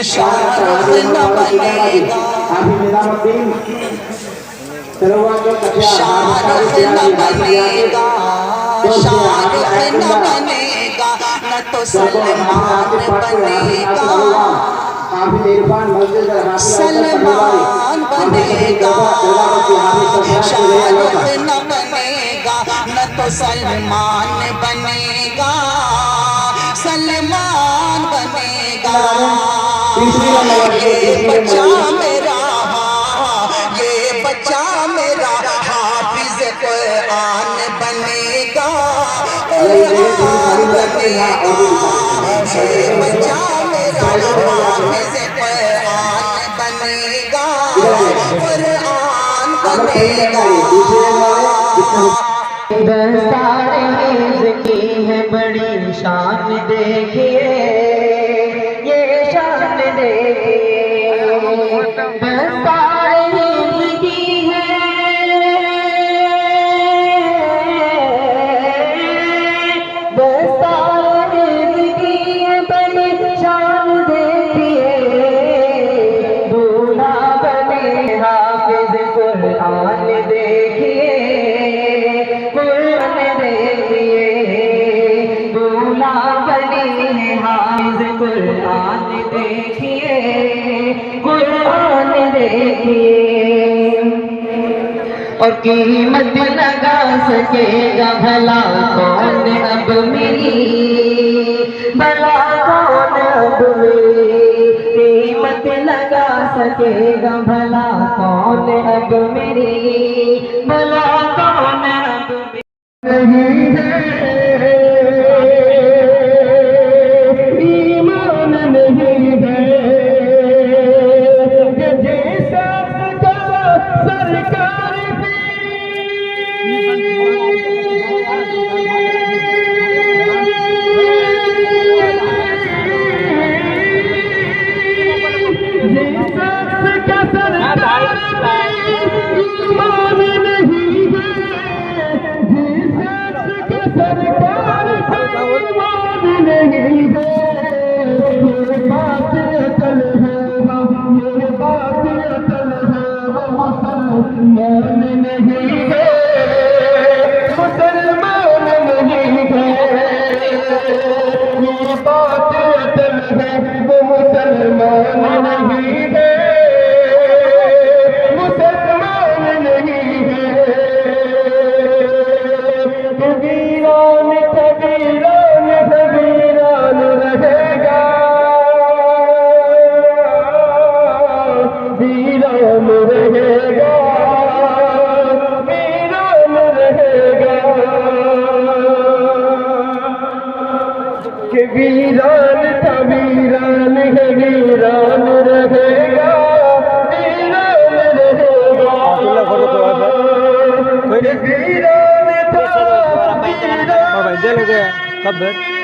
शाहरुख न बनेगा, शाहरुख न बनेगा, शाहरुख न बनेगा, न तो सलमान बनेगा, सलमान बनेगा, शाहरुख न बनेगा, न तो सलमान बनेगा, सलमान बनेगा। ये बच्चा मेरा, ये बच्चा मेरा हाफिज कुरान बनेगा, कुरान बनेगा। ये बच्चा मेरा हाफिज कुरान बनेगा, कुरान बनेगा। दस्तार हिफ्ज़ की है बड़ी शान देखिए, ये शान देखिए। दस्तार हिफ्ज़ की है, दस्तार हिफ्ज़ की है बड़ी शान देखिए। दूल्हा बने हाफिज़ कुरान देखिए, कुरान देखिए। दूल्हा बने हाफिज़ कुरान देखिए, कुरान देखिए। और कीमत लगा सकेगा भला कौन अब मेरी, भला कौन अब मेरी। कीमत लगा सकेगा भला कौन अब मेरी, भला कौन अब नहीं है। ईमान नहीं है कि जैसा सरकार वीरान था वीरान है वीरान रहेगा, वीरान रहेगा। वीरान था वीरान